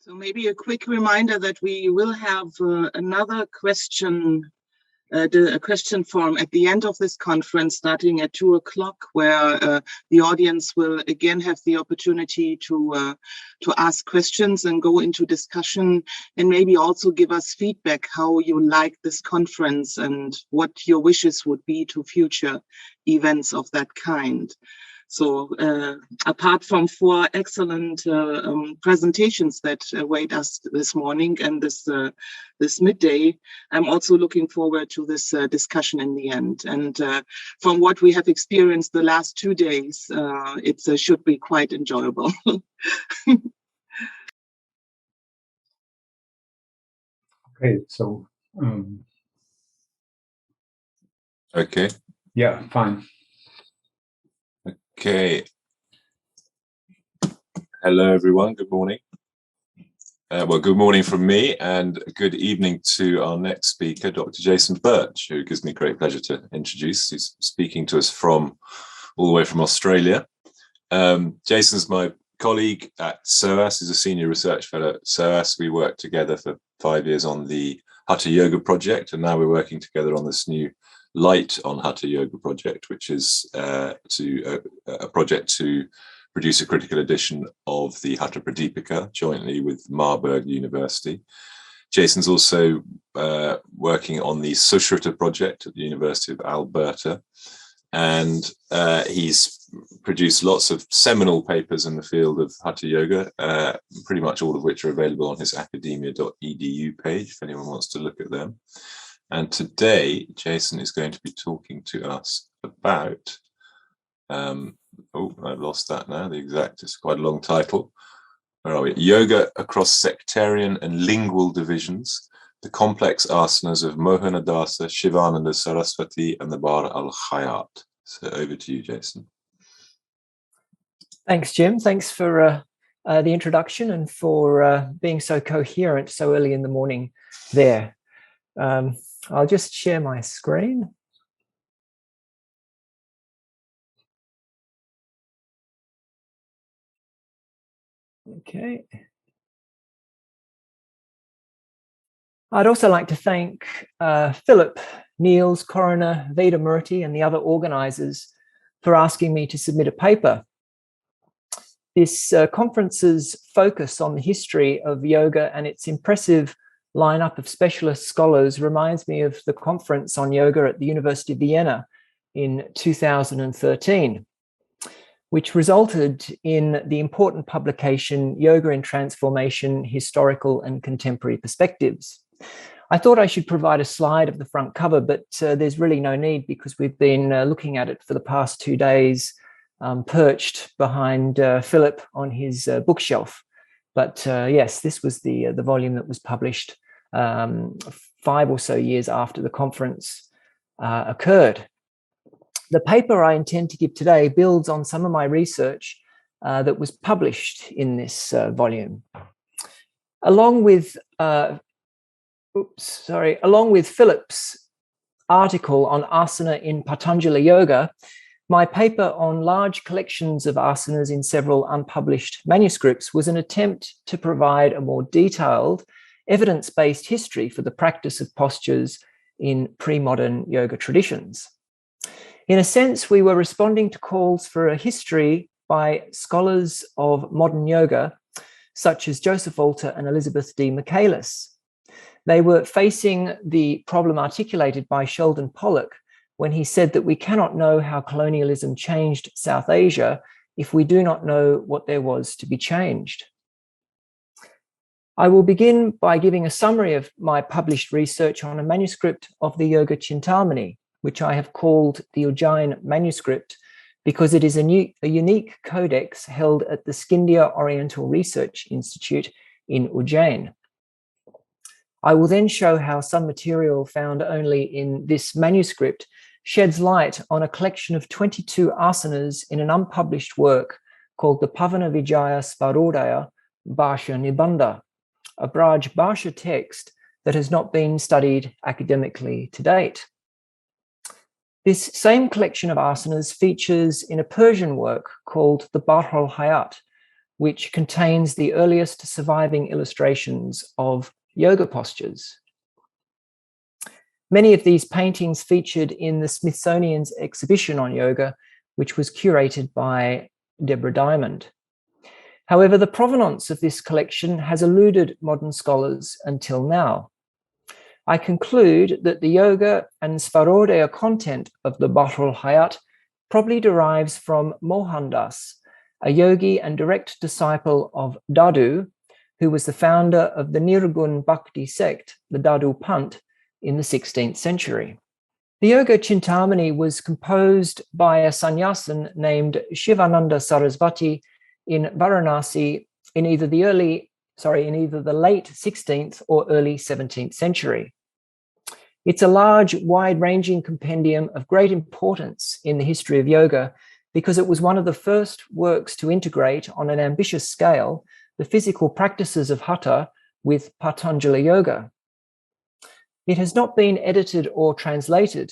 So maybe a quick reminder that we will have another question, a question form at the end of this conference starting at 2 o'clock, where the audience will again have the opportunity to ask questions and go into discussion, and maybe also give us feedback how you like this conference and what your wishes would be to future events of that kind. So apart from 4 excellent presentations that await us this morning and this midday, I'm also looking forward to this discussion in the end. And from what we have experienced the last 2 days, it should be quite enjoyable. Okay, so okay. Yeah, fine. Okay. Hello, everyone. Good morning. Well, good morning from me, and good evening to our next speaker, Dr. Jason Birch, who gives me great pleasure to introduce. He's speaking to us from all the way from Australia. Jason's my colleague at SOAS. He's a senior research fellow at SOAS. We worked together for 5 years on the Hatha Yoga project, and now we're working together on this new Light on Hatha Yoga project, which is a project to produce a critical edition of the Hatha Pradipika jointly with Marburg University. Jason's also working on the Sushruta project at the University of Alberta, and he's produced lots of seminal papers in the field of Hatha Yoga, pretty much all of which are available on his academia.edu page if anyone wants to look at them. And today, Jason is going to be talking to us about, oh, I've lost that now, the exact, it's quite a long title. Where are we? Yoga across sectarian and lingual divisions, the complex asanas of Mohanadāsa, Shivananda Saraswati, and the Baḥr al-Ḥayāt. So over to you, Jason. Thanks, Jim. Thanks for the introduction and for being so coherent so early in the morning there. I'll just share my screen. Okay. I'd also like to thank Philip, Niels, Coroner, Veda Murthy, and the other organizers for asking me to submit a paper. This conference's focus on the history of yoga and its impressive lineup of specialist scholars reminds me of the conference on yoga at the University of Vienna in 2013, which resulted in the important publication Yoga in Transformation, Historical and Contemporary Perspectives. I thought I should provide a slide of the front cover, but there's really no need because we've been looking at it for the past 2 days, perched behind Philip on his bookshelf. But yes, this was the volume that was published 5 or so years after the conference occurred. The paper I intend to give today builds on some of my research that was published in this volume. Along with Philip's article on asana in Patanjali Yoga, my paper on large collections of asanas in several unpublished manuscripts was an attempt to provide a more detailed, evidence-based history for the practice of postures in pre-modern yoga traditions. In a sense, we were responding to calls for a history by scholars of modern yoga, such as Joseph Alter and Elizabeth D. Michaelis. They were facing the problem articulated by Sheldon Pollock when he said that we cannot know how colonialism changed South Asia if we do not know what there was to be changed. I will begin by giving a summary of my published research on a manuscript of the Yoga Chintamani, which I have called the Ujjain manuscript because it is a unique codex held at the Scindia Oriental Research Institute in Ujjain. I will then show how some material found only in this manuscript sheds light on a collection of 22 asanas in an unpublished work called the Pavana Vijaya Svarodaya Bhashya Nibandha, a Braj Bhashya text that has not been studied academically to date. This same collection of asanas features in a Persian work called the Baḥr al-Ḥayāt, which contains the earliest surviving illustrations of yoga postures. Many of these paintings featured in the Smithsonian's exhibition on yoga, which was curated by Deborah Diamond. However, the provenance of this collection has eluded modern scholars until now. I conclude that the yoga and svarodaya content of the Baḥr al-Ḥayāt probably derives from Mohanadās, a yogi and direct disciple of Dadu, who was the founder of the Nirgun Bhakti sect, the Dadu Panth, in the 16th century. The Yoga Chintamani was composed by a sannyasin named Shivananda Sarasvati in Varanasi in either the late 16th or early 17th century. It's a large, wide-ranging compendium of great importance in the history of yoga because it was one of the first works to integrate on an ambitious scale the physical practices of hatha with Patanjali yoga. It has not been edited or translated,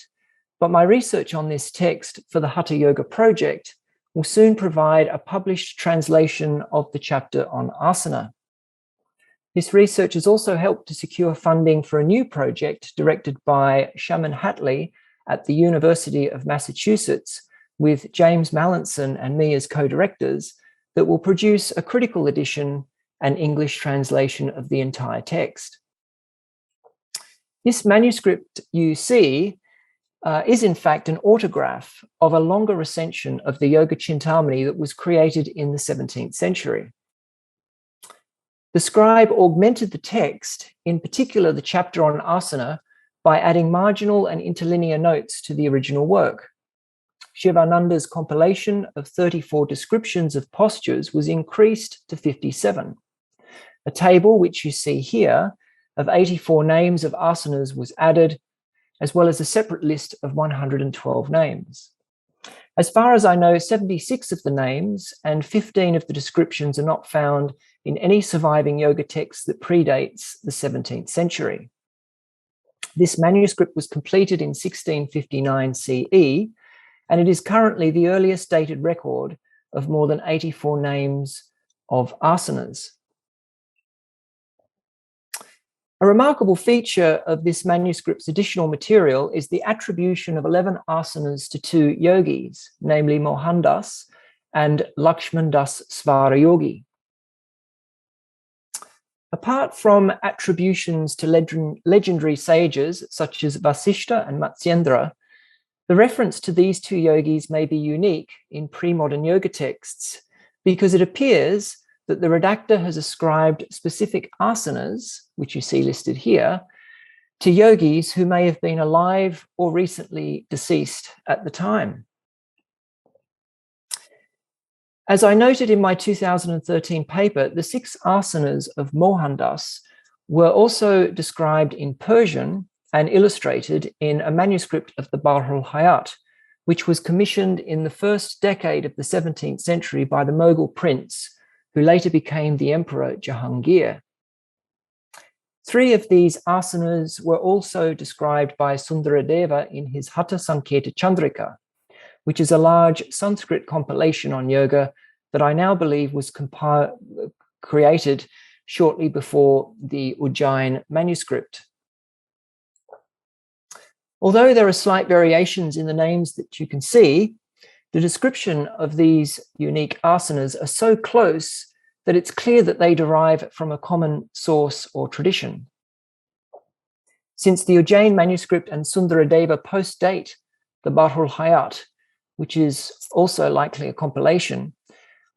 but my research on this text for the Hatha Yoga project will soon provide a published translation of the chapter on asana. This research has also helped to secure funding for a new project directed by Shaman Hatley at the University of Massachusetts with James Mallinson and me as co-directors that will produce a critical edition and English translation of the entire text. This manuscript you see is in fact an autograph of a longer recension of the Yoga Chintamani that was created in the 17th century. The scribe augmented the text, in particular the chapter on asana, by adding marginal and interlinear notes to the original work. Shivananda's compilation of 34 descriptions of postures was increased to 57. A table, which you see here, of 84 names of asanas was added, as well as a separate list of 112 names. As far as I know, 76 of the names and 15 of the descriptions are not found in any surviving yoga text that predates the 17th century. This manuscript was completed in 1659 CE, and it is currently the earliest dated record of more than 84 names of asanas. A remarkable feature of this manuscript's additional material is the attribution of 11 asanas to two yogis, namely Mohanadās and Lakshmandas Svarayogi. Apart from attributions to legendary sages such as Vasishta and Matsyendra, the reference to these two yogis may be unique in pre-modern yoga texts because it appears that the redactor has ascribed specific asanas, which you see listed here, to yogis who may have been alive or recently deceased at the time. As I noted in my 2013 paper, the 6 asanas of Mohanadās were also described in Persian and illustrated in a manuscript of the Baḥr al-Ḥayāt, which was commissioned in the first decade of the 17th century by the Mughal prince, who later became the Emperor Jahangir. 3 of these asanas were also described by Sundaradeva in his Hatha Sanketa Chandrika, which is a large Sanskrit compilation on yoga that I now believe was created shortly before the Ujjain manuscript. Although there are slight variations in the names that you can see, the description of these unique asanas are so close that it's clear that they derive from a common source or tradition. Since the Ujjain manuscript and Sundaradeva post-date the Baḥr al-Ḥayāt, which is also likely a compilation,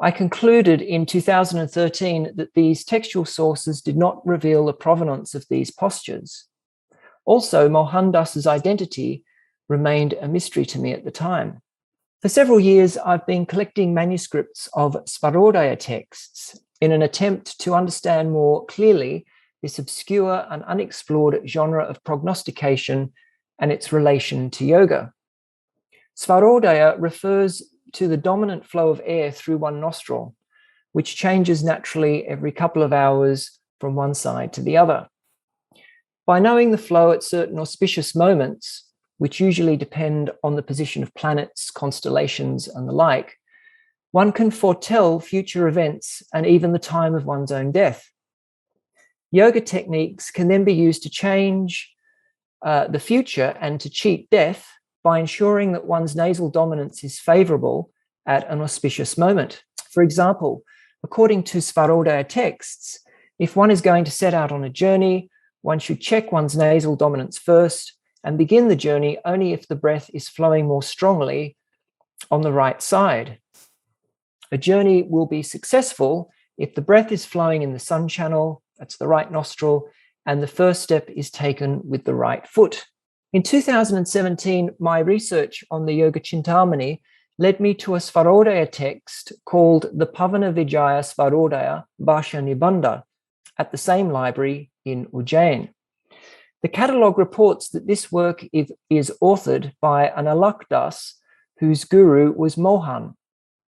I concluded in 2013 that these textual sources did not reveal the provenance of these postures. Also, Mohanadāsa's identity remained a mystery to me at the time. For several years, I've been collecting manuscripts of svarodaya texts in an attempt to understand more clearly this obscure and unexplored genre of prognostication and its relation to yoga. Svarodaya refers to the dominant flow of air through one nostril, which changes naturally every couple of hours from one side to the other. By knowing the flow at certain auspicious moments, which usually depend on the position of planets, constellations, and the like, One can foretell future events and even the time of one's own death. Yoga techniques can then be used to change the future and to cheat death by ensuring that one's nasal dominance is favorable at an auspicious moment. For example, according to svarodaya texts, if one is going to set out on a journey, one should check one's nasal dominance first and begin the journey only if the breath is flowing more strongly on the right side. A journey will be successful if the breath is flowing in the sun channel, that's the right nostril, and the first step is taken with the right foot. In 2017, my research on the Yoga Chintamani led me to a svarodaya text called the Pavana Vijaya Svarodaya Bhasha Nibandha at the same library in Ujjain. The catalogue reports that this work is authored by an Al-Ḥayāt whose guru was Mohan.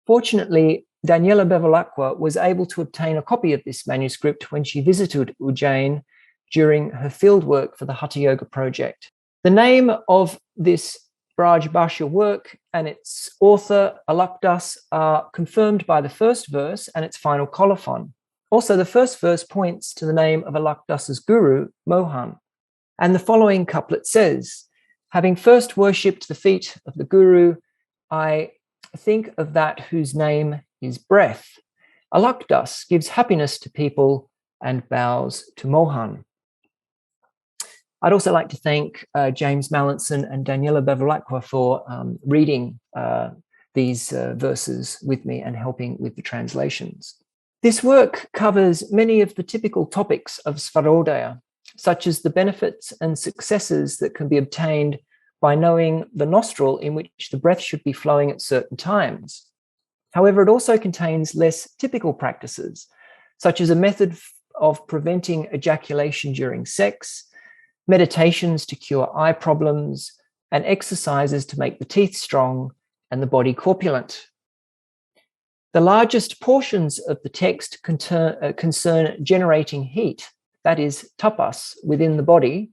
Fortunately, Daniela Bevilacqua was able to obtain a copy of this manuscript when she visited Ujjain during her fieldwork for the Hatha Yoga project. The name of this Braj Bhasha work and its author, Al-Ḥayāt, are confirmed by the first verse and its final colophon. Also, the first verse points to the name of Al-Ḥayāt's guru, Mohan. And the following couplet says, having first worshipped the feet of the guru, I think of that whose name is breath. Al-Ḥayāt gives happiness to people and bows to Mohan. I'd also like to thank James Mallinson and Daniela Bevilacqua for reading these verses with me and helping with the translations. This work covers many of the typical topics of svarodaya, such as the benefits and successes that can be obtained by knowing the nostril in which the breath should be flowing at certain times. However, it also contains less typical practices, such as a method of preventing ejaculation during sex, meditations to cure eye problems, and exercises to make the teeth strong and the body corpulent. The largest portions of the text concern generating heat, that is, tapas, within the body,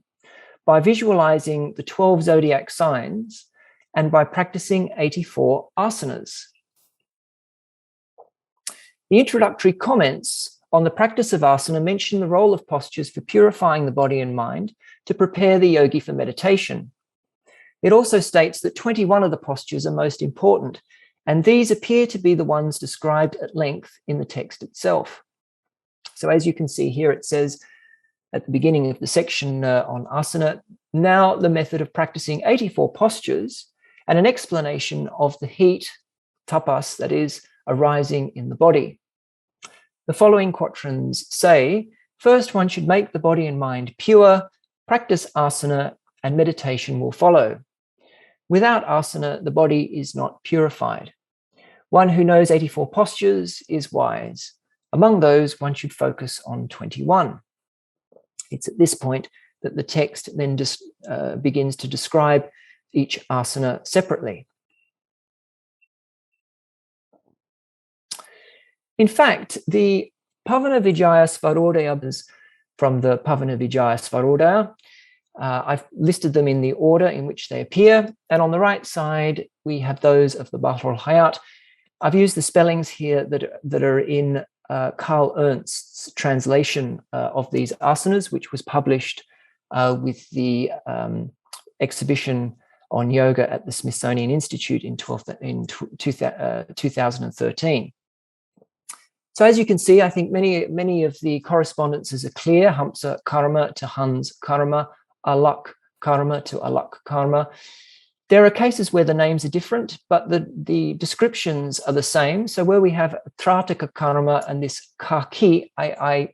by visualizing the 12 zodiac signs and by practicing 84 asanas. The introductory comments on the practice of asana mention the role of postures for purifying the body and mind to prepare the yogi for meditation. It also states that 21 of the postures are most important, and these appear to be the ones described at length in the text itself. So as you can see here, it says at the beginning of the section on asana, now the method of practicing 84 postures and an explanation of the heat, tapas, that is, arising in the body. The following quatrains say, first one should make the body and mind pure, practice asana, and meditation will follow. Without asana, the body is not purified. One who knows 84 postures is wise. Among those, one should focus on 21. It's at this point that the text then begins to describe each asana separately. In fact, the Pavana Vijaya Svarodaya from the Pavana Vijaya Svarodaya, I've listed them in the order in which they appear. And on the right side, we have those of the Baḥr al-Ḥayāt. I've used the spellings here that are in Carl Ernst's translation of these asanas, which was published with the exhibition on yoga at the Smithsonian Institute in 2013. So as you can see, I think many of the correspondences are clear. Hamsa karma to Hans karma, alak karma to alak karma. There are cases where the names are different, but the descriptions are the same. So where we have trataka karma and this kaki, I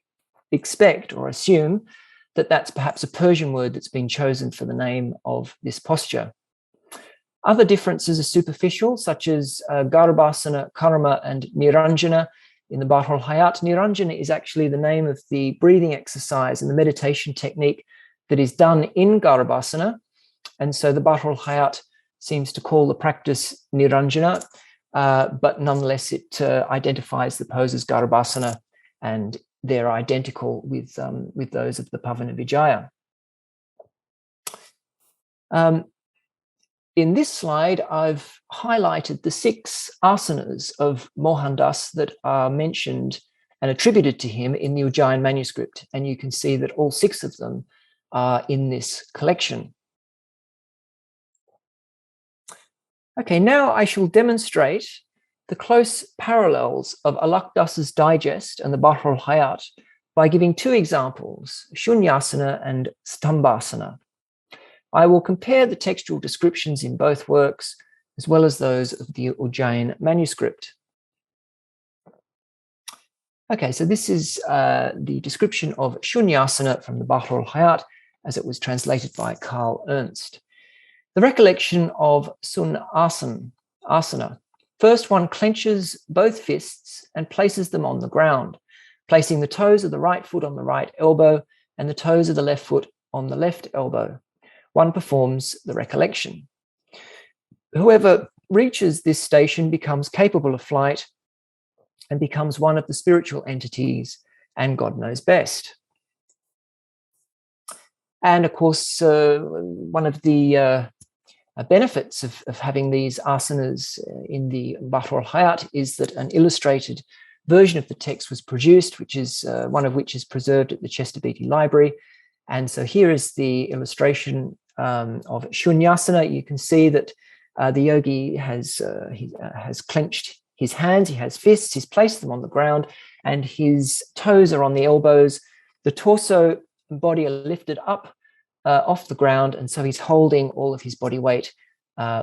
expect or assume that that's perhaps a Persian word that's been chosen for the name of this posture. Other differences are superficial, such as Garabasana, karma, and niranjana. In the Baḥr al-Ḥayāt, niranjana is actually the name of the breathing exercise and the meditation technique that is done in Garabasana. And so the Baḥr al-Ḥayāt seems to call the practice niranjana, but nonetheless it identifies the pose as Garabasana, and they're identical with those of the Pavana Vijaya. In this slide, I've highlighted the 6 asanas of Mohanadās that are mentioned and attributed to him in the Ujjain manuscript. And you can see that all 6 of them are in this collection. Okay, now I shall demonstrate the close parallels of al-Ḥayāt's digest and the Baḥr al-Ḥayāt by giving 2 examples, Shunya Asana and Stambhasana. I will compare the textual descriptions in both works as well as those of the Ujjain manuscript. Okay, so this is the description of Shunya Asana from the Baḥr al-Ḥayāt as it was translated by Carl Ernst. The recollection of Shunya Asana. First, one clenches both fists and places them on the ground, placing the toes of the right foot on the right elbow and the toes of the left foot on the left elbow. One performs the recollection. Whoever reaches this station becomes capable of flight and becomes one of the spiritual entities, and God knows best. And of course, one of the benefits of having these asanas in the Baḥr al-Ḥayāt is that an illustrated version of the text was produced, which is one of which is preserved at the Chester Beatty Library. And so here is the illustration of Shunya Asana. You can see that the yogi has clenched his hands, he has fists, he's placed them on the ground, and his toes are on the elbows. The torso and body are lifted up off the ground, and so he's holding all of his body weight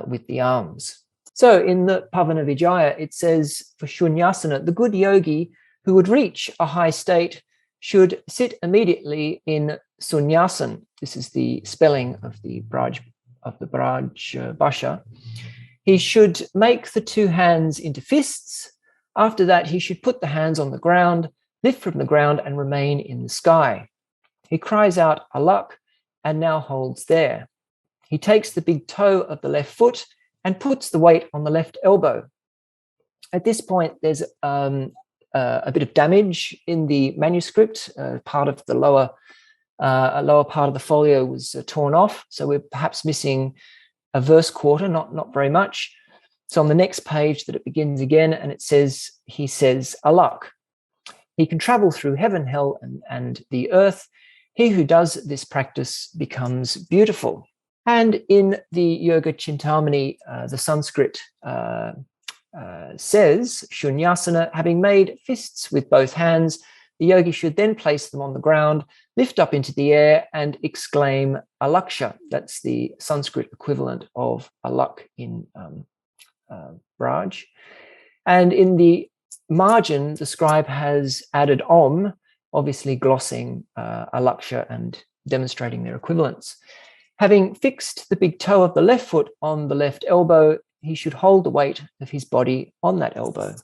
with the arms. So in the Pavana Vijaya, it says for Shunya Asana, the good yogi who would reach a high state should sit immediately in Sunyasana. This is the spelling of the Braj Bhasha. He should make the 2 hands into fists. After that, he should put the hands on the ground, lift from the ground, and remain in the sky. He cries out alak and now holds there. He takes the big toe of the left foot and puts the weight on the left elbow. At this point, there's a bit of damage in the manuscript. Part of the lower part of the folio was torn off, so we're perhaps missing a verse quarter, not very much. So on the next page that it begins again, and it says, he says, alak. He can travel through heaven, hell, and the earth. He who does this practice becomes beautiful. And in the Yoga Chintamani, the Sanskrit says, Shunyasana, having made fists with both hands, the yogi should then place them on the ground, lift up into the air, and exclaim alaksha. That's the Sanskrit equivalent of alak in Braj. And in the margin, the scribe has added om, obviously glossing alaksha and demonstrating their equivalence. Having fixed the big toe of the left foot on the left elbow, he should hold the weight of his body on that elbow.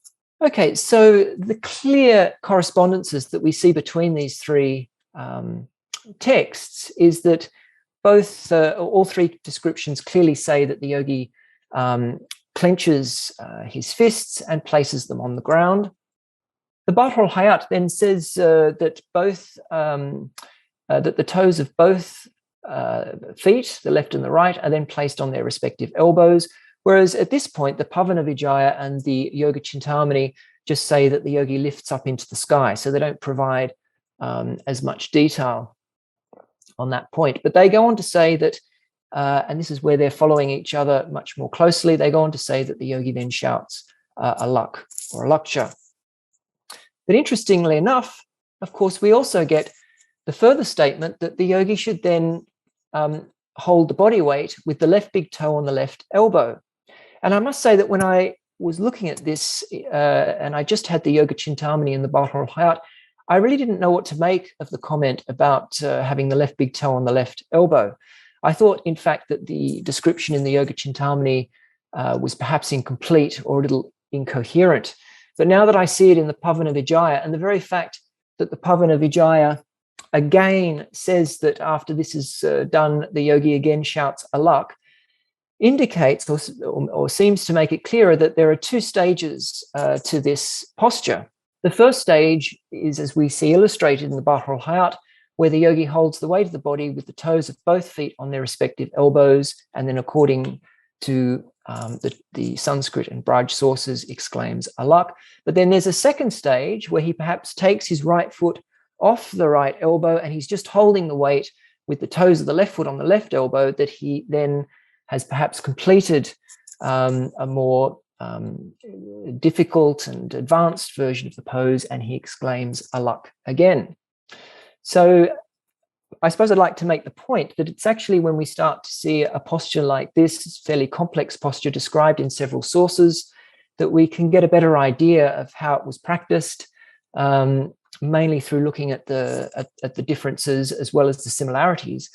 Okay, so the clear correspondences that we see between these 3 texts is that all 3 descriptions clearly say that the yogi clenches his fists and places them on the ground. The Baḥr al-Ḥayāt then says that that the toes of both feet, the left and the right, are then placed on their respective elbows. Whereas at this point, the Pavana Vijaya and the Yoga Chintamani just say that the yogi lifts up into the sky. So they don't provide as much detail on that point. But they go on to say that, and this is where they're following each other much more closely, they go on to say that the yogi then shouts alak or alaksha. But interestingly enough, of course, we also get the further statement that the yogi should then hold the body weight with the left big toe on the left elbow. And I must say that when I was looking at this, and I just had the Yoga Chintamani and the Baḥr al-Ḥayāt, I really didn't know what to make of the comment about having the left big toe on the left elbow. I thought, in fact, that the description in the Yoga Chintamani was perhaps incomplete or a little incoherent. But now that I see it in the Pavana Vijaya, and the very fact that the Pavana Vijaya again says that after this is done, the yogi again shouts alak, indicates or seems to make it clearer that there are 2 stages to this posture. The first stage is, as we see illustrated in the Baḥr al-Ḥayāt, where the yogi holds the weight of the body with the toes of both feet on their respective elbows, and then according to the Sanskrit and Braj sources, exclaims alak. But then there's a second stage where he perhaps takes his right foot off the right elbow and he's just holding the weight with the toes of the left foot on the left elbow, that he then has perhaps completed a more difficult and advanced version of the pose, and he exclaims alak again. So I suppose I'd like to make the point that it's actually when we start to see a posture like this fairly complex posture described in several sources, that we can get a better idea of how it was practiced, mainly through looking at the differences as well as the similarities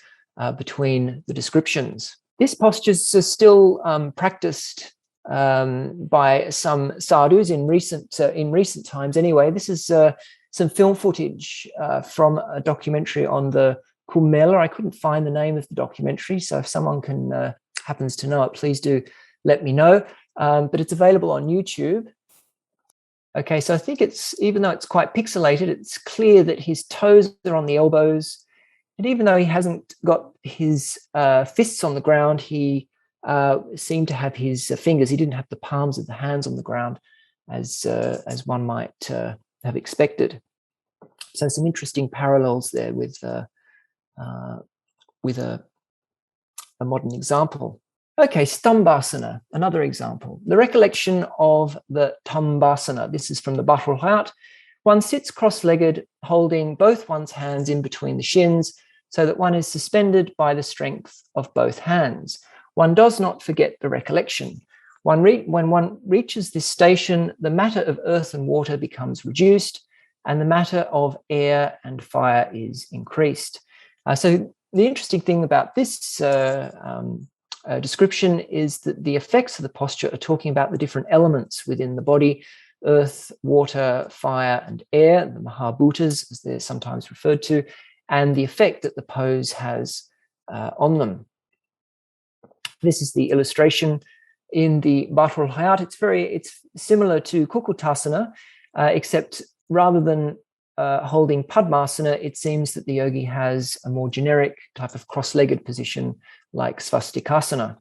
between the descriptions. This posture is still practiced by some sadhus in recent times. Anyway, this is some film footage from a documentary on the Kumbh. I couldn't find the name of the documentary, so if someone happens to know it, please do let me know. But it's available on YouTube. Okay, so I think even though it's quite pixelated, it's clear that his toes are on the elbows. And even though he hasn't got his fists on the ground, he seemed to have his fingers. He didn't have the palms of the hands on the ground, as one might have expected. So some interesting parallels there with a modern example. Okay, Stambhasana, another example. The recollection of the Stambhasana. This is from the Baḥr al-Ḥayāt. One sits cross-legged, holding both one's hands in between the shins, so that one is suspended by the strength of both hands. One does not forget the recollection. When one reaches this station, the matter of earth and water becomes reduced, and the matter of air and fire is increased. So the interesting thing about this description is that the effects of the posture are talking about the different elements within the body: earth, water, fire, and air, the Mahabhutas, as they're sometimes referred to, and the effect that the pose has on them. This is the illustration in the Baḥr al-Ḥayāt. It's similar to Kukutasana, except rather than holding Padmasana, it seems that the yogi has a more generic type of cross-legged position like Svastikasana.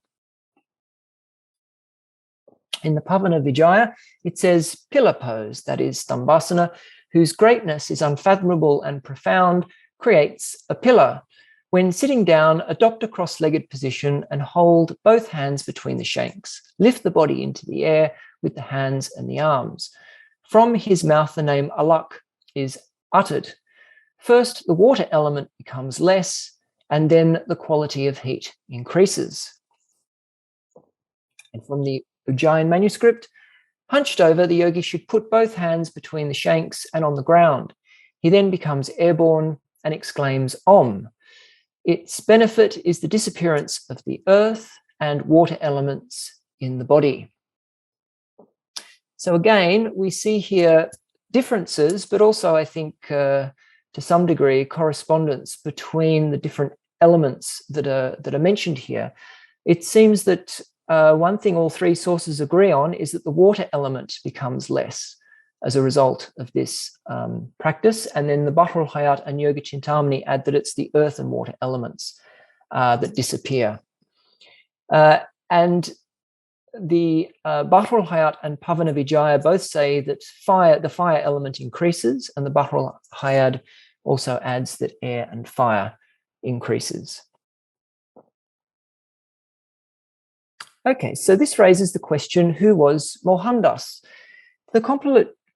In the Pavana Vijaya, it says pillar pose, that is Stambhasana, whose greatness is unfathomable and profound, creates a pillar. When sitting down, adopt a cross-legged position and hold both hands between the shanks. Lift the body into the air with the hands and the arms. From his mouth, the name alak is uttered. First, the water element becomes less, and then the quality of heat increases. And from the Ujjain manuscript, hunched over, the yogi should put both hands between the shanks and on the ground. He then becomes airborne and exclaims Om. Its benefit is the disappearance of the earth and water elements in the body. So again, we see here differences, but also I think to some degree correspondence between the different elements that are mentioned here. It seems that one thing all three sources agree on is that the water element becomes less as a result of this practice. And then the Baḥr al-Ḥayāt and Yoga Chintamani add that it's the earth and water elements that disappear. And the Baḥr al-Ḥayāt and Pavana Vijaya both say that the fire element increases, and the Baḥr al-Ḥayāt also adds that air and fire increases. Okay, so this raises the question, who was Mohanadās? The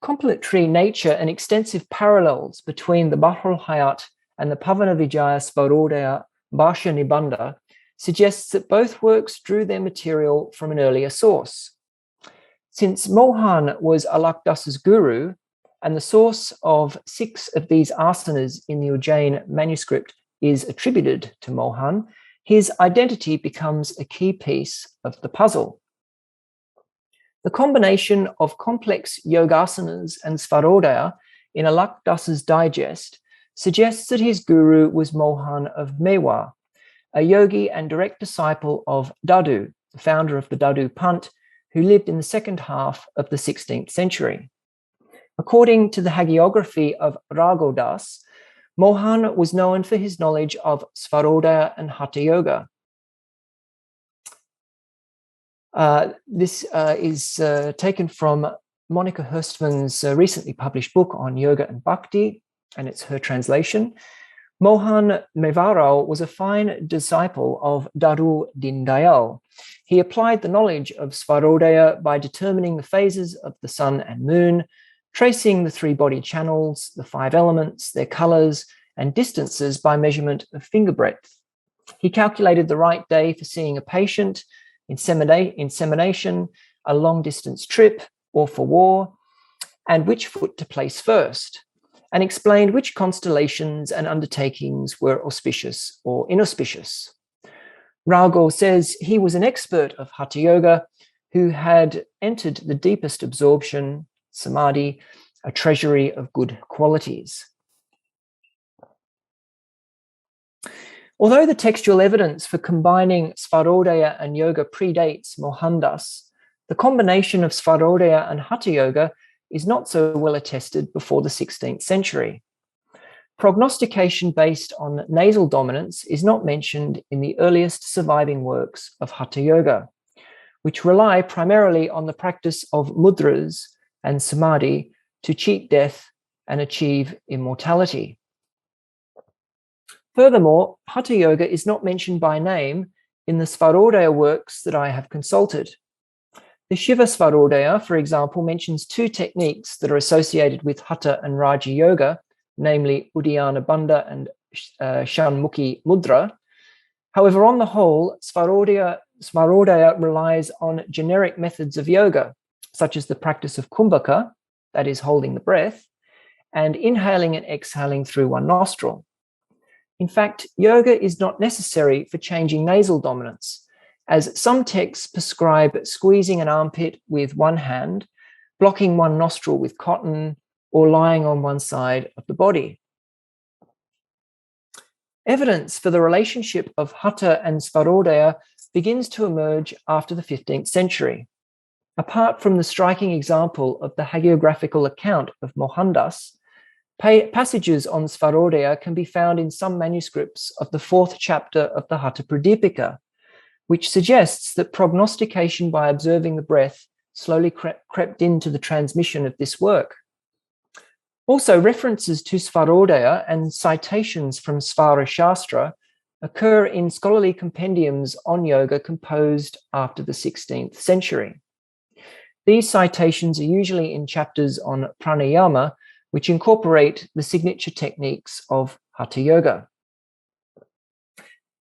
complementary nature and extensive parallels between the Baḥr al-Ḥayāt and the Pavana Vijaya svarodaya Bhashya Nibandha suggests that both works drew their material from an earlier source. Since Mohan was Alakdasa's guru, and the source of 6 of these asanas in the Ujjain manuscript is attributed to Mohan, his identity becomes a key piece of the puzzle. The combination of complex yogasanas and svarodaya in Alakdasa's digest suggests that his guru was Mohan of Mewar, a yogi and direct disciple of Dadu, the founder of the Dadu Panth, who lived in the second half of the 16th century. According to the hagiography of Raghudas, Mohan was known for his knowledge of svarodaya and hatha yoga. This is taken from Monica Hurstman's recently published book on Yoga and Bhakti, and it's her translation. Mohan Mevarao was a fine disciple of Daru Din Dayal. He applied the knowledge of svarodaya by determining the phases of the sun and moon, tracing the 3 body channels, the 5 elements, their colors, and distances by measurement of finger breadth. He calculated the right day for seeing a patient, insemination, a long-distance trip, or for war, and which foot to place first, and explained which constellations and undertakings were auspicious or inauspicious. Raghu says he was an expert of Hatha Yoga who had entered the deepest absorption, samadhi, a treasury of good qualities. Although the textual evidence for combining svarodaya and yoga predates Mohanadās, the combination of svarodaya and Hatha Yoga is not so well attested before the 16th century. Prognostication based on nasal dominance is not mentioned in the earliest surviving works of Hatha Yoga, which rely primarily on the practice of mudras and samadhi to cheat death and achieve immortality. Furthermore, Hatha Yoga is not mentioned by name in the svarodaya works that I have consulted. The Shiva Svarodaya, for example, mentions 2 techniques that are associated with Hatha and Raja Yoga, namely Uddiyana Bandha and Shanmukhi Mudra. However, on the whole, svarodaya relies on generic methods of yoga, such as the practice of kumbhaka, that is holding the breath, and inhaling and exhaling through one nostril. In fact, yoga is not necessary for changing nasal dominance, as some texts prescribe squeezing an armpit with one hand, blocking one nostril with cotton, or lying on one side of the body. Evidence for the relationship of Hatha and svarodaya begins to emerge after the 15th century. Apart from the striking example of the hagiographical account of Mohanadās, passages on svarodaya can be found in some manuscripts of the 4th chapter of the Hatha Pradipika, which suggests that prognostication by observing the breath slowly crept into the transmission of this work. Also, references to svarodaya and citations from Svara Shastra occur in scholarly compendiums on yoga composed after the 16th century. These citations are usually in chapters on pranayama, which incorporate the signature techniques of Hatha Yoga.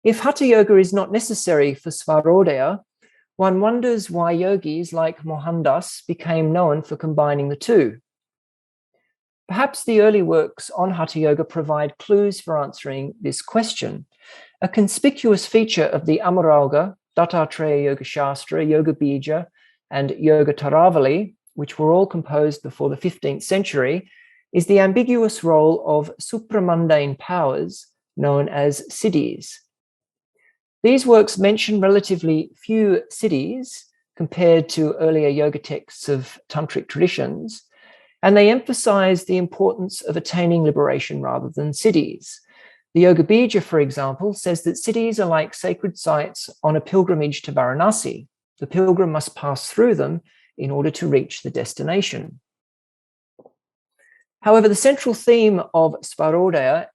If Hatha Yoga is not necessary for svarodaya, one wonders why yogis like Mohanadās became known for combining the 2. Perhaps the early works on Hatha Yoga provide clues for answering this question. A conspicuous feature of the Amarauga, Dattatreya Yoga Shastra, Yoga Vidya, and Yoga Taravali, which were all composed before the 15th century, is the ambiguous role of supramundane powers known as siddhis. These works mention relatively few siddhis compared to earlier yoga texts of tantric traditions, and they emphasize the importance of attaining liberation rather than siddhis. The Yoga Vidya, for example, says that siddhis are like sacred sites on a pilgrimage to Varanasi. The pilgrim must pass through them in order to reach the destination. However, the central theme of svarodaya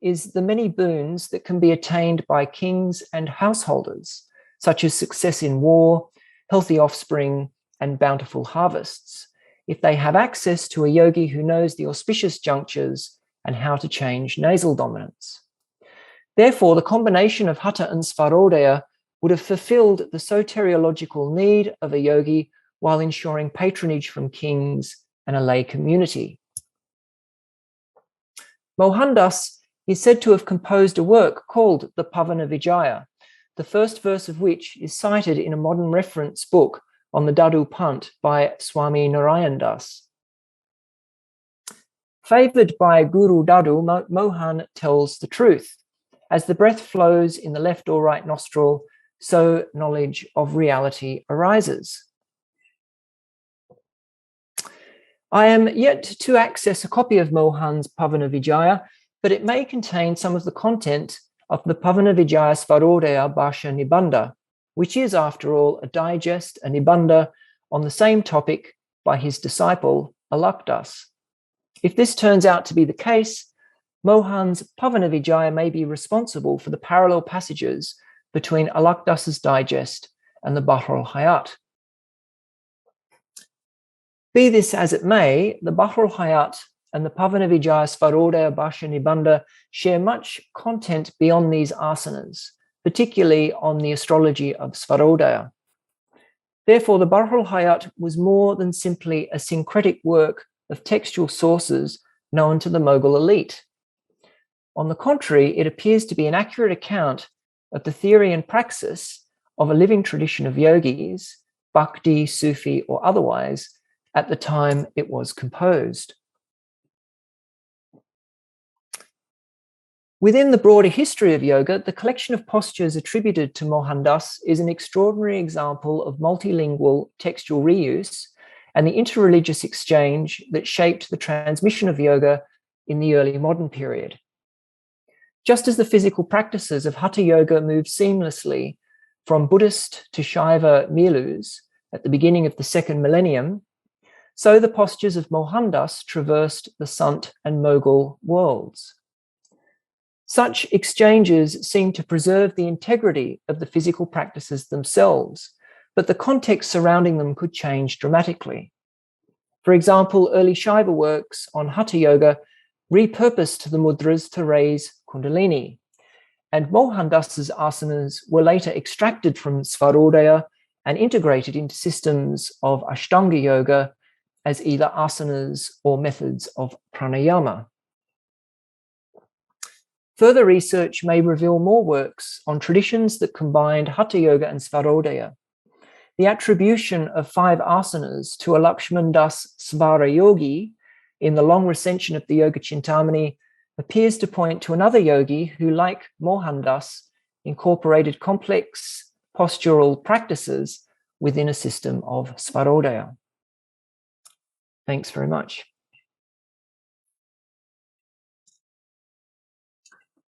is the many boons that can be attained by kings and householders, such as success in war, healthy offspring, and bountiful harvests, if they have access to a yogi who knows the auspicious junctures and how to change nasal dominance. Therefore, the combination of Hatha and svarodaya would have fulfilled the soteriological need of a yogi while ensuring patronage from kings and a lay community. Mohanadās is said to have composed a work called the Pavana Vijaya, the first verse of which is cited in a modern reference book on the Dadu Pant by Swami Narayandas. Favoured by Guru Dadu, Mohan tells the truth. As the breath flows in the left or right nostril, so knowledge of reality arises. I am yet to access a copy of Mohan's Pavana Vijaya, but it may contain some of the content of the Pavana Vijaya Svarodaya Bhasha Nibandha, which is, after all, a digest, a nibandha, on the same topic by his disciple, al-Ḥayāt. If this turns out to be the case, Mohan's Pavana Vijaya may be responsible for the parallel passages between al-Ḥayāt's digest and the Baḥr al-Ḥayāt. Be this as it may, the Baḥr al-Ḥayāt and the Pavana Vijaya Svarodaya Bhashya Nibandha share much content beyond these asanas, particularly on the astrology of svarodaya. Therefore, the Baḥr al-Ḥayāt was more than simply a syncretic work of textual sources known to the Mughal elite. On the contrary, it appears to be an accurate account of the theory and praxis of a living tradition of yogis, bhakti, Sufi, or otherwise, at the time it was composed. Within the broader history of yoga, the collection of postures attributed to Mohanadās is an extraordinary example of multilingual textual reuse and the interreligious exchange that shaped the transmission of yoga in the early modern period. Just as the physical practices of Hatha Yoga moved seamlessly from Buddhist to Shaiva milus at the beginning of the second millennium, so the postures of Mohanadās traversed the Sant and Mughal worlds. Such exchanges seem to preserve the integrity of the physical practices themselves, but the context surrounding them could change dramatically. For example, early Shaiva works on Hatha Yoga repurposed the mudras to raise Kundalini, and Mohanadāsa's asanas were later extracted from svarodaya and integrated into systems of Ashtanga Yoga as either asanas or methods of pranayama. Further research may reveal more works on traditions that combined Hatha Yoga and svarodaya. The attribution of 5 asanas to a Lakshmandas Svara yogi in the long recension of the Yoga Chintamani appears to point to another yogi who, like Mohanadās, incorporated complex postural practices within a system of svarodaya. Thanks very much.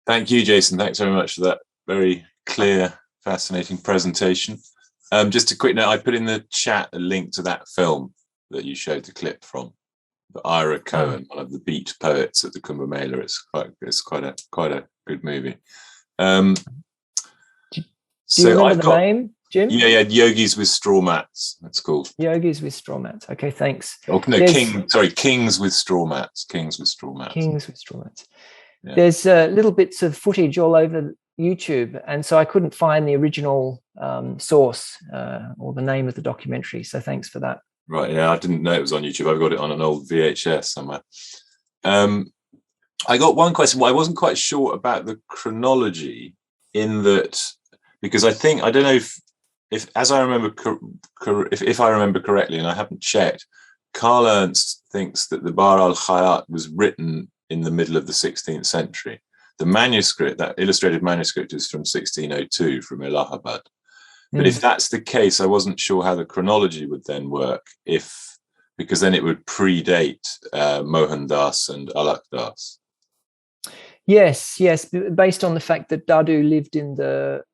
Thank you, Jason. Thanks very much for that very clear, fascinating presentation. Just a quick note, I put in the chat a link to that film that you showed the clip from, the Ira Cohen, one of the beat poets at the Kumbh Mela. It's quite a good movie. Do you remember the name, Jim? Yeah, Yogis with Straw Mats. That's called. Yogis with Straw Mats. Okay, thanks. Oh no, Kings with Straw Mats. Kings with Straw Mats. Kings with Straw Mats. Yeah. There's little bits of footage all over YouTube, and so I couldn't find the original source or the name of the documentary. So thanks for that. Right, yeah, I didn't know it was on YouTube. I've got it on an old VHS somewhere. I got one question. Well, I wasn't quite sure about the chronology in that, because I don't know if as I remember, if I remember correctly, and I haven't checked, Karl Ernst thinks that the Baḥr al-Ḥayāt was written in the middle of the 16th century. The manuscript, that illustrated manuscript, is from 1602 from Allahabad. But if that's the case, I wasn't sure how the chronology would then work, because then it would predate Mohanadās and al-Ḥayāt. Yes, based on the fact that Dadu lived in the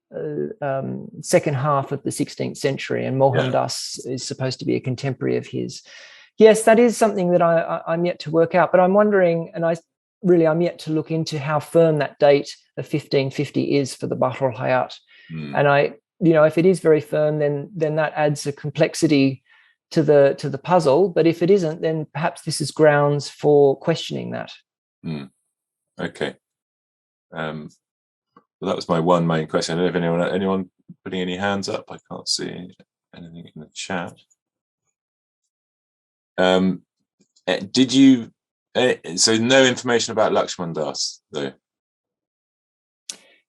second half of the 16th century, and Mohanadās is supposed to be a contemporary of his. Yes, that is something that I'm yet to work out, but I'm wondering, and I'm yet to look into how firm that date of 1550 is for the Baḥr al-Ḥayāt. And if it is very firm, then that adds a complexity to the puzzle. But if it isn't, then perhaps this is grounds for questioning that. Okay. Well, that was my one main question. I don't know if anyone putting any hands up. I can't see anything in the chat. Did you? So no information about Lakshmandas, though?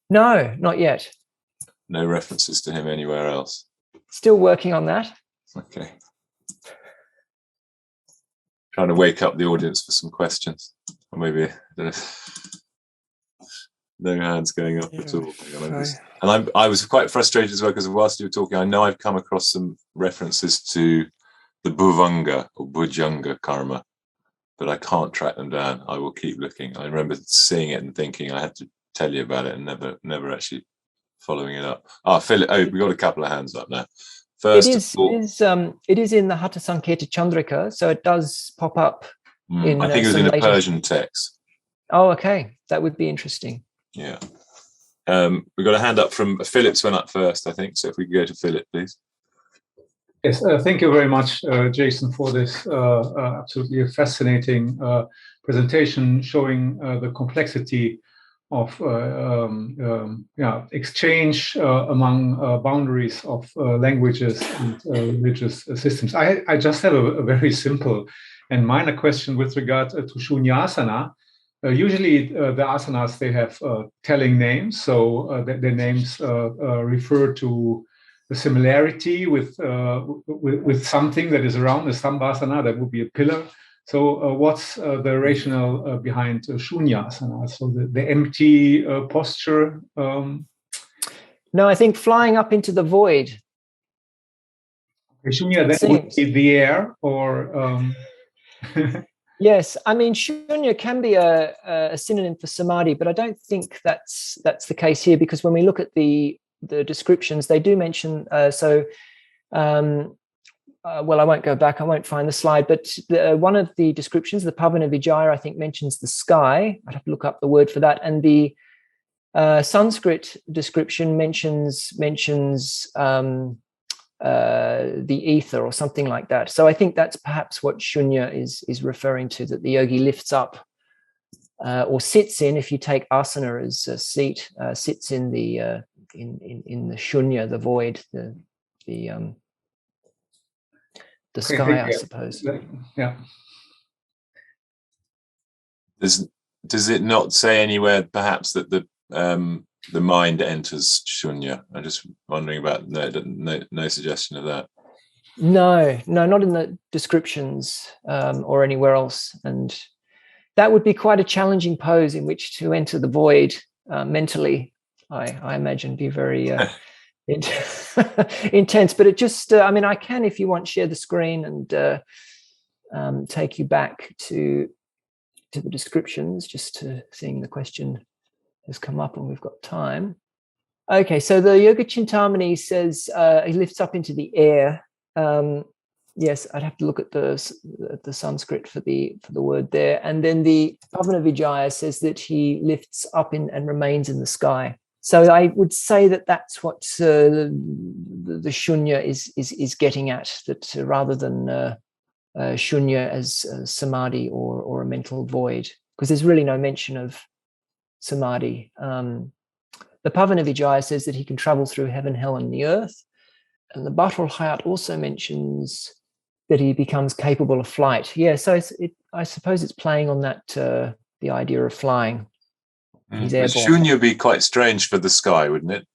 No, not yet. No references to him anywhere else? Still working on that. Okay. Trying to wake up the audience for some questions. Or maybe, I don't know. No hands going up at all. And I was quite frustrated as well, because whilst you were talking, I know I've come across some references to the Bhuvanga or Bhujanga karma, but I can't track them down. I will keep looking. I remember seeing it and thinking I had to tell you about it, and never actually following it up. Philip, we got a couple of hands up now. First it is in the Hatha Sanketa Chandrika, so it does pop up. I think it was in a Persian text. Oh, okay, that would be interesting. Yeah. We've got a hand up from Philip's went up first, I think. So if we could go to Philip, please. Yes, thank you very much, Jason, for this absolutely fascinating presentation showing the complexity of exchange among boundaries of languages and religious systems. I just have a very simple and minor question with regard to Shunya Asana. Usually the asanas, they have telling names, so their names refer to the similarity with something that is around the Stambhasana, that would be a pillar. So what's the rationale behind Shunya Asana? So the empty posture? No, I think flying up into the void. Shunya then would be the air, or... Yes, I mean, Shunya can be a synonym for samadhi, but I don't think that's the case here, because when we look at the descriptions, they do mention, well, I won't go back, I won't find the slide, but one of the descriptions, the Pavana Vijaya, I think mentions the sky. I'd have to look up the word for that. And the Sanskrit description mentions the ether or something like that. So I think that's perhaps what Shunya is referring to, that the yogi lifts up or sits in, if you take asana as a seat, sits in the Shunya, the void, the sky, I suppose. Yeah. Does it not say anywhere perhaps that the mind enters Shunya? I'm just wondering about no suggestion of that. No, not in the descriptions or anywhere else. And that would be quite a challenging pose in which to enter the void mentally. I imagine be very intense. But it just, I mean, I can, if you want, share the screen and take you back to the descriptions, just to seeing the question has come up and we've got time. Okay, so the Yoga Chintamani says he lifts up into the air. Yes, I'd have to look at the Sanskrit for the word there. And then the Pavana Vijaya says that he lifts up in and remains in the sky. So I would say that that's what the Shunya is getting at, that rather than Shunya as samadhi or a mental void, because there's really no mention of samadhi. The Pavana Vijaya says that he can travel through heaven, hell, and the earth. And the Baḥr al-Ḥayāt also mentions that he becomes capable of flight. Yeah, so I suppose it's playing on that, the idea of flying. He's airborne. Shunya would be quite strange for the sky, wouldn't it?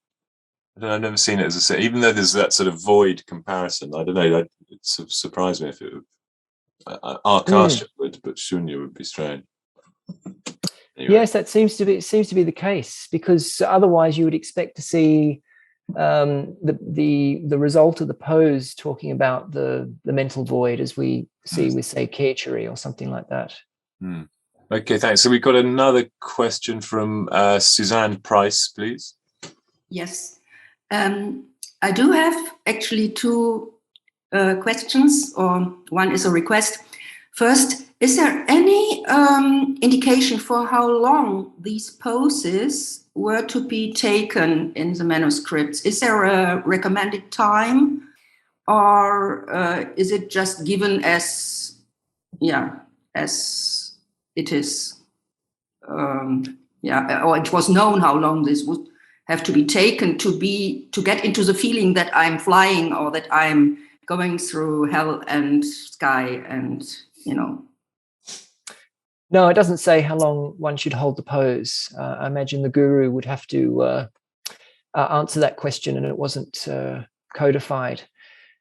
I've never seen it as even though there's that sort of void comparison. I don't know. It surprised me if it would. Akasha would, but Shunya would be strange. Anyway. Yes, that seems to be the case, because otherwise you would expect to see the result of the pose talking about the mental void, as we see with, say, Khechari or something like that. Okay, thanks. So we've got another question from Suzanne Price, please. Yes, I do have actually two questions, or one is a request. First, is there any indication for how long these poses were to be taken in the manuscripts? Is there a recommended time, or is it just given as it is? Or it was known how long this would have to be taken to get into the feeling that I'm flying, or that I'm going through hell and sky, and No, it doesn't say how long one should hold the pose. I imagine the guru would have to answer that question, and it wasn't codified.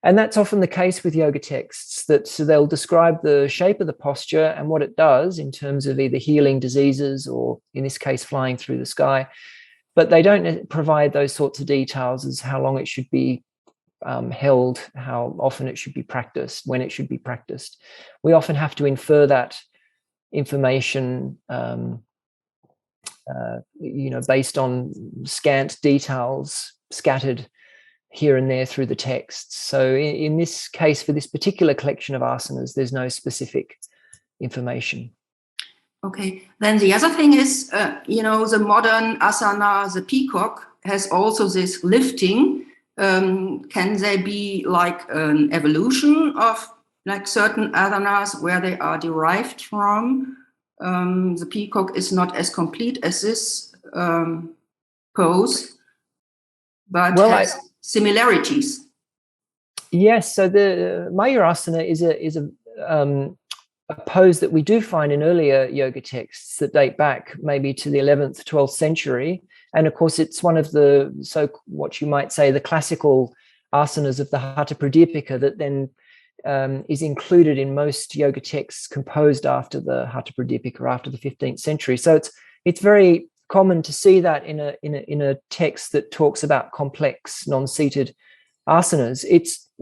And that's often the case with yoga texts, that they'll describe the shape of the posture and what it does in terms of either healing diseases or, in this case, flying through the sky. But they don't provide those sorts of details as how long it should be held, how often it should be practiced, when it should be practiced. We often have to infer that information based on scant details scattered here and there through the texts. So in this case, for this particular collection of asanas, there's no specific information. Okay, then the other thing is, the modern asana, the peacock, has also this lifting. Can they be like an evolution of like certain asanas where they are derived from? The peacock is not as complete as this pose, but has similarities. Yes, so the Mayurasana is a pose that we do find in earlier yoga texts that date back maybe to the 11th, 12th century. And of course, it's one of the, what you might say, the classical asanas of the Hatha Pradipika that then is included in most yoga texts composed after the Hatha Pradipika, after the 15th century. So it's very common to see that in a text that talks about complex non-seated asanas.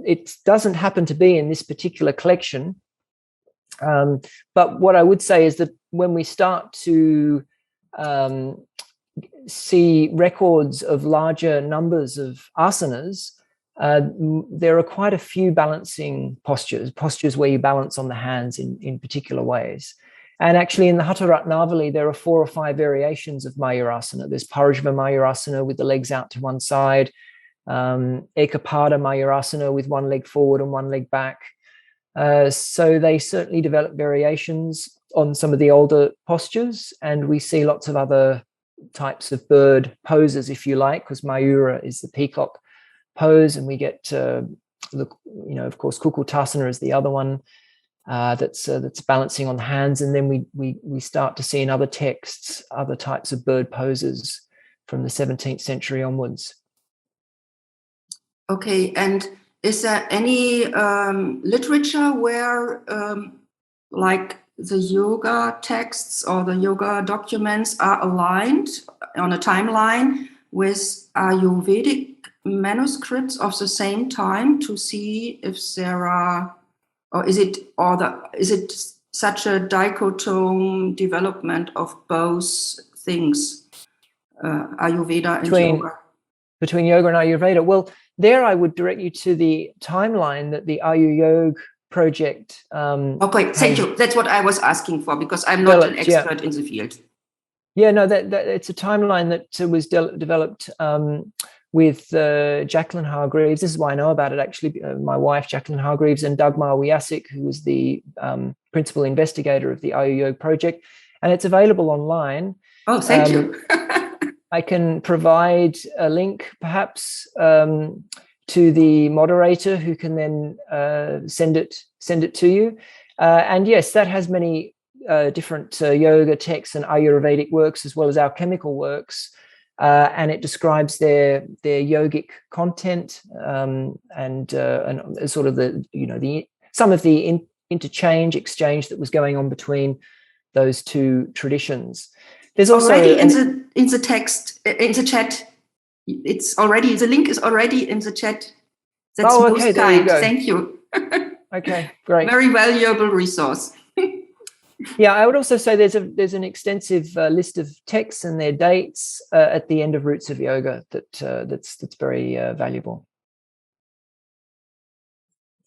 It doesn't happen to be in this particular collection. But what I would say is that when we start to see records of larger numbers of asanas, there are quite a few balancing postures where you balance on the hands in particular ways. And actually in the Hatha Ratnavali, there are 4 or 5 variations of Mayurasana. There's Parajva Mayurasana with the legs out to one side, Ekapada Mayurasana with one leg forward and one leg back. So they certainly develop variations on some of the older postures, and we see lots of other types of bird poses, if you like, because Mayura is the peacock pose, and we get of course Kukutasana is the other one that's balancing on the hands, and then we start to see in other texts other types of bird poses from the 17th century onwards. Okay, and is there any literature where like the yoga texts or the yoga documents are aligned on a timeline with Ayurvedic manuscripts of the same time to see if there are, or is it such a dichotomous development of both things, Ayurveda and yoga? Between yoga and Ayurveda? Well, there I would direct you to the timeline that the Ayu Yoga project. Okay, thank you. That's what I was asking for, because I'm not an expert in the field. Yeah, no, that it's a timeline that was developed with Jacqueline Hargreaves. This is why I know about it, actually. My wife, Jacqueline Hargreaves, and Dagmar Wiasik, who was the principal investigator of the Ayu Yoga project. And it's available online. Oh, thank you. I can provide a link, perhaps, to the moderator, who can then send it to you. And yes, that has many different yoga texts and Ayurvedic works, as well as alchemical works, and it describes their yogic content and sort of some of the exchange that was going on between those two traditions. There's also already in the text, in the chat. It's already, the link is already in the chat. That's most kind. Thank you. Okay, great. Very valuable resource. Yeah, I would also say there's an extensive list of texts and their dates at the end of Roots of Yoga that's very valuable,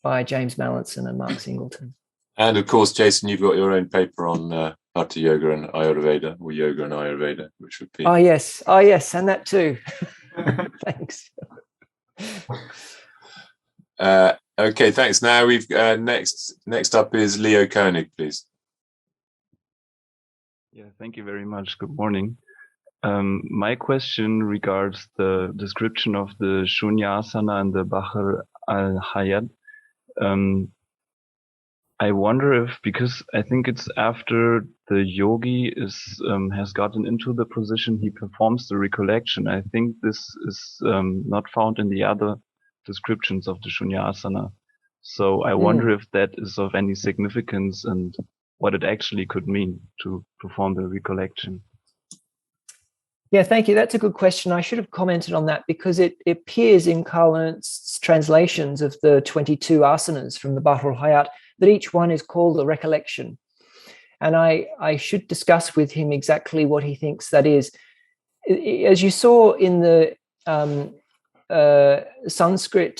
by James Mallinson and Mark Singleton. And of course, Jason, you've got your own paper on Hatha Yoga and Ayurveda, or Yoga and Ayurveda, which would be... Oh yes, and that too. Thanks. Okay, thanks. Now we've next up is Leo Koenig, please. Yeah, thank you very much. Good morning. My question regards the description of the Shunya Asana and the Baḥr al-Ḥayāt. I wonder if, because I think it's after the yogi has gotten into the position, he performs the recollection. I think this is not found in the other descriptions of the Shunya Asana. So I wonder if that is of any significance and what it actually could mean to perform the recollection. Yeah, thank you. That's a good question. I should have commented on that, because it appears in Karl Ernst's translations of the 22 asanas from the Baḥr al-Ḥayāt that each one is called a recollection. And I should discuss with him exactly what he thinks that is. As you saw in the Sanskrit,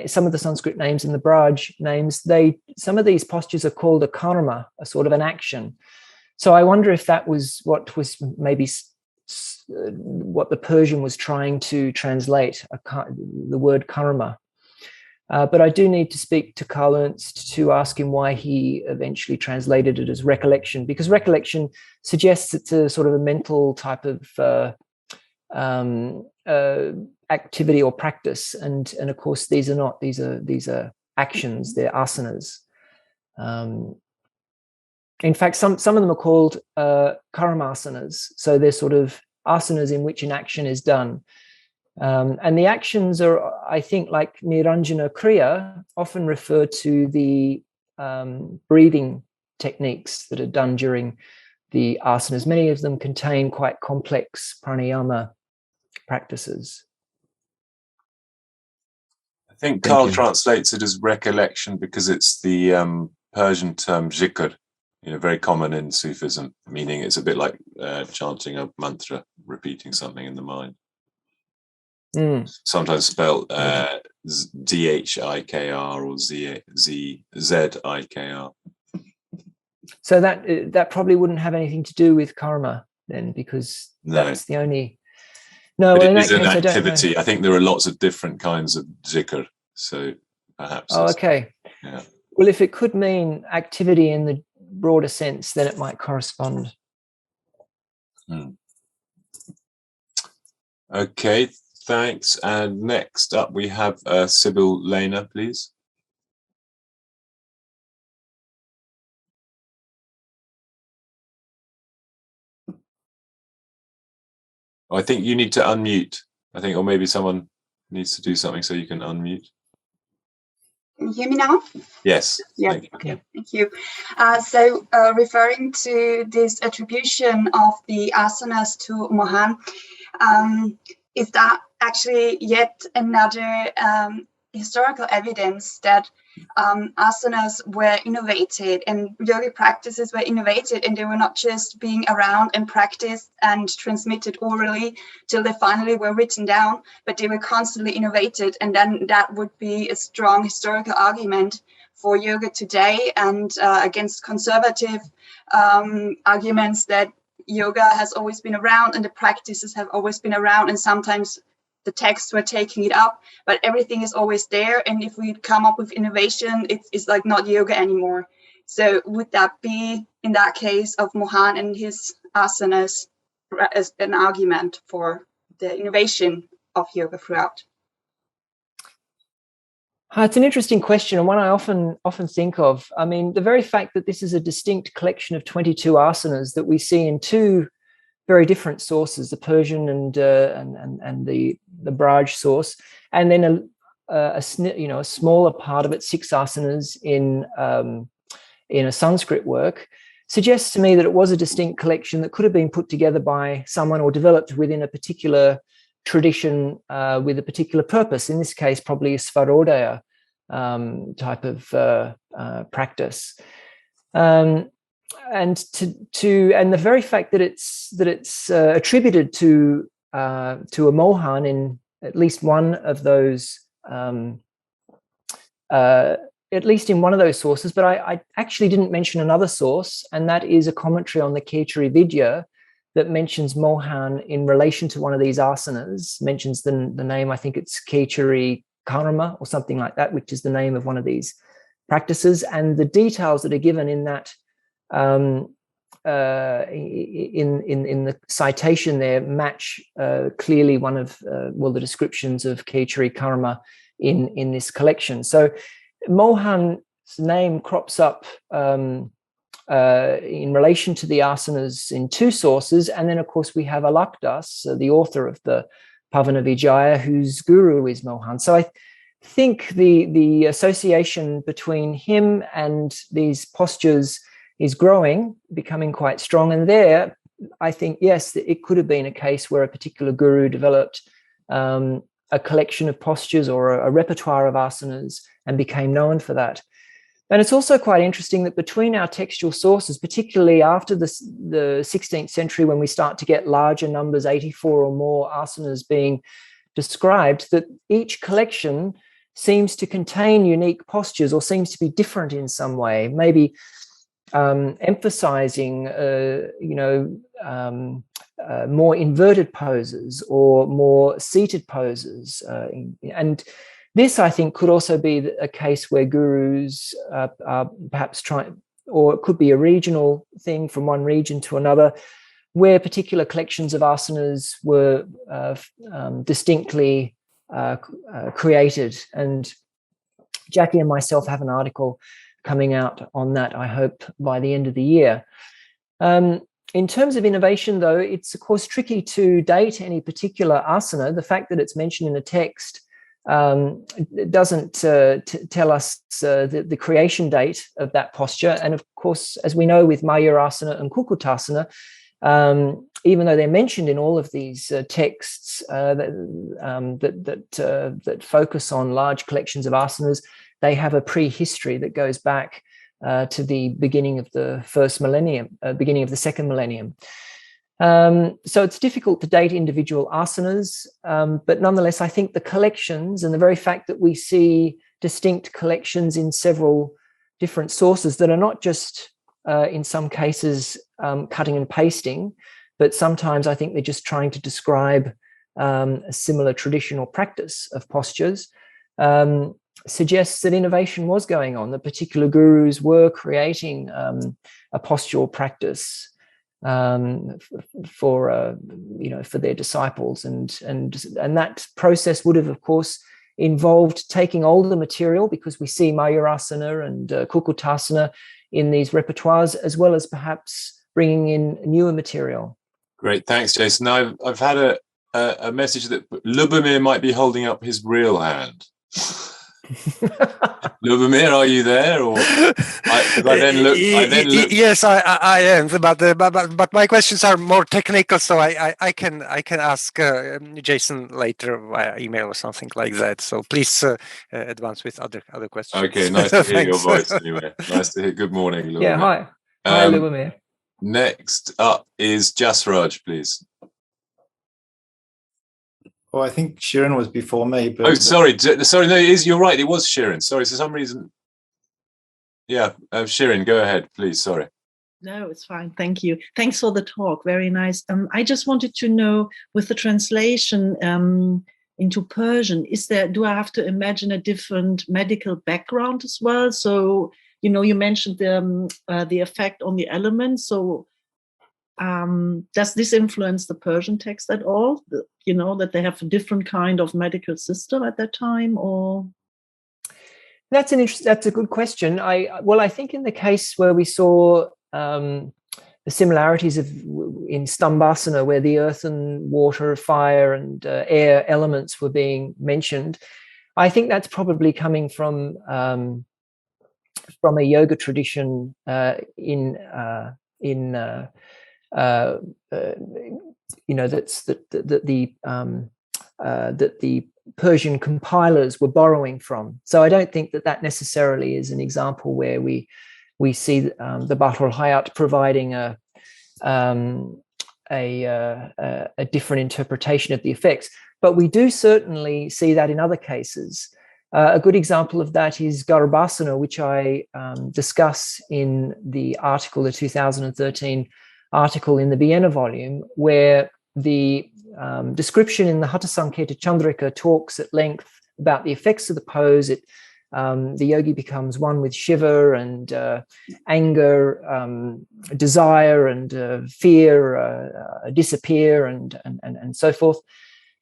some of the Sanskrit names and the Braj names, some of these postures are called a karma, a sort of an action. So I wonder if that was what was maybe what the Persian was trying to translate, the word karma. But I do need to speak to Karl Ernst to ask him why he eventually translated it as recollection, because recollection suggests it's a sort of a mental type of activity or practice, and of course these are not. These are actions. They're asanas. In fact, some of them are called karmasanas. So they're sort of asanas in which an action is done. And the actions are, I think, like Niranjana Kriya, often refer to the breathing techniques that are done during the asanas. Many of them contain quite complex pranayama practices. I think Karl translates it as recollection because it's the Persian term zikr, very common in Sufism, meaning it's a bit like chanting a mantra, repeating something in the mind. Sometimes spelled D-H-I-K-R or Z-I-K-R. So that probably wouldn't have anything to do with karma then, because that's the only. No, but in it is that case, an activity. I don't know. I think there are lots of different kinds of zikr, so perhaps. Oh, okay. Yeah. Well, if it could mean activity in the broader sense, then it might correspond. Okay, thanks. And next up, we have Sybil Lena, please. I think you need to unmute. Or maybe someone needs to do something so you can unmute. Can you hear me now? Yes. Yeah. Okay. Thank you. So referring to this attribution of the asanas to Mohan, is that actually yet another historical evidence that asanas were innovated and yogic practices were innovated, and they were not just being around and practiced and transmitted orally till they finally were written down, but they were constantly innovated. And then that would be a strong historical argument for yoga today and against conservative arguments that yoga has always been around and the practices have always been around, and sometimes the texts were taking it up, but everything is always there. And if we come up with innovation, it's like not yoga anymore. So would that be, in that case of Mohan and his asanas, as an argument for the innovation of yoga throughout? It's an interesting question, and one I often think of. I mean, the very fact that this is a distinct collection of 22 asanas that we see in two very different sources, the Persian and the Braj source, and then a smaller part of it, 6 asanas in a Sanskrit work, suggests to me that it was a distinct collection that could have been put together by someone or developed within a particular tradition with a particular purpose. In this case, probably a svarodaya type of practice. And the very fact that it's attributed to a Mohan in at least one of those sources, but I actually didn't mention another source, and that is a commentary on the Yoga Vidya that mentions Mohan in relation to one of these asanas, mentions the name, I think it's Kechari Karma or something like that, which is the name of one of these practices, and the details that are given in that in the citation there match clearly one of the descriptions of Kechari Karma in this collection. So Mohan's name crops up in relation to the asanas in 2 sources, and then of course we have al-Ḥayāt, the author of the Pavana Vijaya, whose guru is Mohan. So I think the association between him and these postures is growing, becoming quite strong. And there, I think, yes, it could have been a case where a particular guru developed a collection of postures or a repertoire of asanas and became known for that. And it's also quite interesting that between our textual sources, particularly after the 16th century, when we start to get larger numbers, 84 or more asanas being described, that each collection seems to contain unique postures or seems to be different in some way, maybe emphasizing, more inverted poses or more seated poses. And this, I think, could also be a case where gurus are perhaps trying, or it could be a regional thing from one region to another, where particular collections of asanas were distinctly created. And Jackie and myself have an article coming out on that, I hope, by the end of the year. In terms of innovation, though, it's, of course, tricky to date any particular asana. The fact that it's mentioned in a text doesn't tell us the creation date of that posture. And of course, as we know with Mayurasana and Kukutasana, even though they're mentioned in all of these texts that focus on large collections of asanas, they have a prehistory that goes back to the beginning of the first millennium, beginning of the second millennium. So it's difficult to date individual asanas, but nonetheless, I think the collections and the very fact that we see distinct collections in several different sources that are not just, in some cases, cutting and pasting, but sometimes I think they're just trying to describe a similar traditional practice of postures, suggests that innovation was going on, that particular gurus were creating a postural practice for their disciples, and that process would have, of course, involved taking older material, because we see Mayurasana and Kukutasana in these repertoires, as well as perhaps bringing in newer material. Great, thanks, Jason. Now I've had a message that Lubomir might be holding up his real hand. Lubomir, are you there? Or Yes, I am. But my questions are more technical, so I can ask Jason later via email or something like that. So please advance with other questions. Okay, nice to hear your voice. Anyway, nice to hear. Good morning, Lubomir. Yeah, hi, Lubomir. Next up is Jasraj, please. Oh, I think Shirin was before me. But oh, sorry. No, you're right. It was Shirin. Sorry, for some reason. Yeah, Shirin, go ahead, please. Sorry. No, it's fine. Thank you. Thanks for the talk. Very nice. I just wanted to know, with the translation into Persian, do I have to imagine a different medical background as well? So, you mentioned the effect on the elements. So, does this influence the Persian text at all? That they have a different kind of medical system at that time, or? That's a good question. I think in the case where we saw the similarities in Stambhasana, where the earth and water, fire and air elements were being mentioned, I think that's probably coming from a yoga tradition that the Persian compilers were borrowing from. So I don't think that necessarily is an example where we see the Baḥr al-Ḥayāt providing a different interpretation of the effects. But we do certainly see that in other cases. A good example of that is Garabasana, which I discuss in the 2013 article in the Vienna volume, where the description in the Hatha Sanketa Chandrika talks at length about the effects of the pose. The yogi becomes one with Shiva, and anger, desire, and fear disappear, and so forth.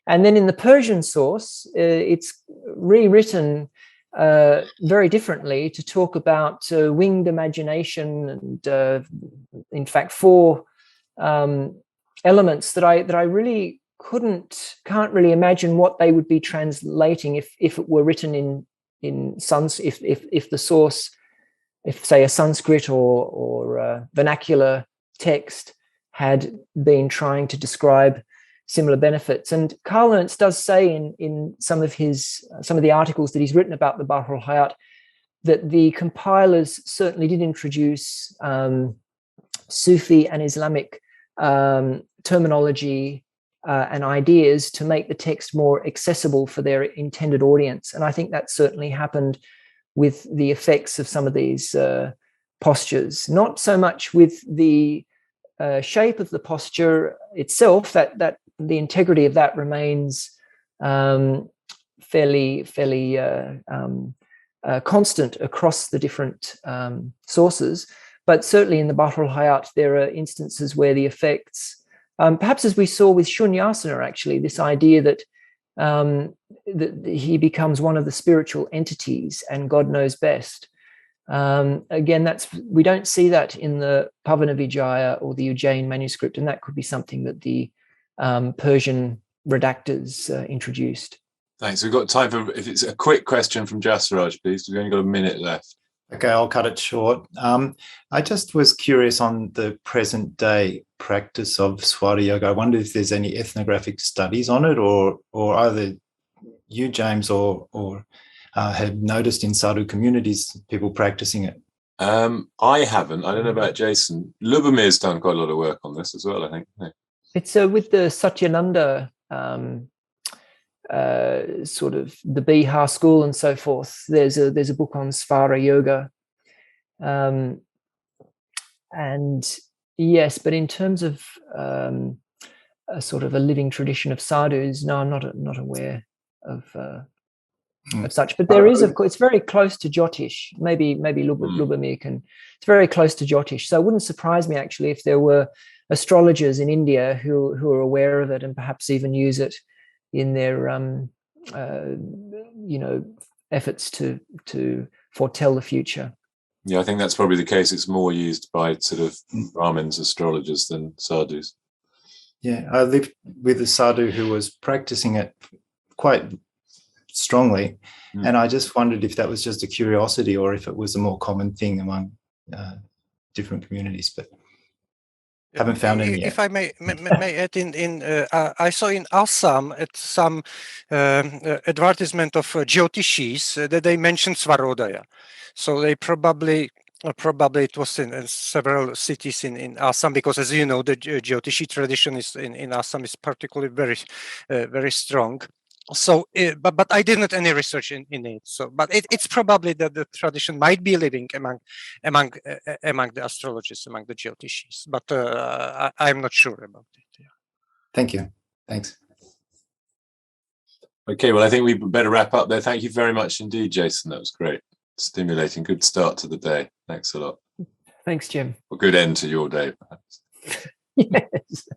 And then in the Persian source, it's rewritten very differently to talk about winged imagination, and in fact 4 elements that I really can't really imagine what they would be translating if it were written in if the source, if say a Sanskrit or vernacular text had been trying to describe similar benefits. And Karl Ernst does say in some of the articles that he's written about the Baḥr al-Ḥayāt that the compilers certainly did introduce Sufi and Islamic terminology and ideas to make the text more accessible for their intended audience. And I think that certainly happened with the effects of some of these postures, not so much with the shape of the posture itself, that the integrity of that remains fairly constant across the different sources. But certainly in the Baḥr al-Ḥayāt, there are instances where the effects, perhaps as we saw with Shunya Asana, actually, this idea that he becomes one of the spiritual entities and God knows best. Again, we don't see that in the Pavana Vijaya or the Ujjain manuscript, and that could be something that the Persian redactors introduced. Thanks. We've got time for, if it's a quick question from Jasraj, please. We've only got a minute left. Okay, I'll cut it short. I just was curious on the present day practice of Swati Yoga. I wonder if there's any ethnographic studies on it, or either you, James, or have noticed in sadhu communities people practicing it. I haven't. I don't know about Jason. Lubomir's done quite a lot of work on this as well, I think. Yeah. It's with the Satyananda sort of the Bihar school and so forth. There's a book on Svara Yoga, and yes, but in terms of a sort of a living tradition of sadhus, no, I'm not aware of such. But there is, of course, it's very close to Jyotish. Maybe Lubomir can. It's very close to Jyotish, so it wouldn't surprise me actually if there were astrologers in India who are aware of it and perhaps even use it in their efforts to foretell the future. Yeah, I think that's probably the case. It's more used by sort of Brahmins, astrologers, than sadhus. Yeah, I lived with a sadhu who was practicing it quite strongly, and I just wondered if that was just a curiosity or if it was a more common thing among different communities, but haven't found any yet. If I may add I saw in Assam at some advertisement of Jyotishis that they mentioned svarodaya. So they probably it was in several cities in Assam, because as you know, the Jyotishi tradition is in Assam is particularly very strong. So, but I did not any research in it. So, but it's probably that the tradition might be living among the astrologers, among the Jyotishis. But I'm not sure about it. Yeah. Thank you. Thanks. Okay, well, I think we better wrap up there. Thank you very much indeed, Jason. That was great, stimulating. Good start to the day. Thanks a lot. Thanks, Jim. Or good end to your day, perhaps. Yes.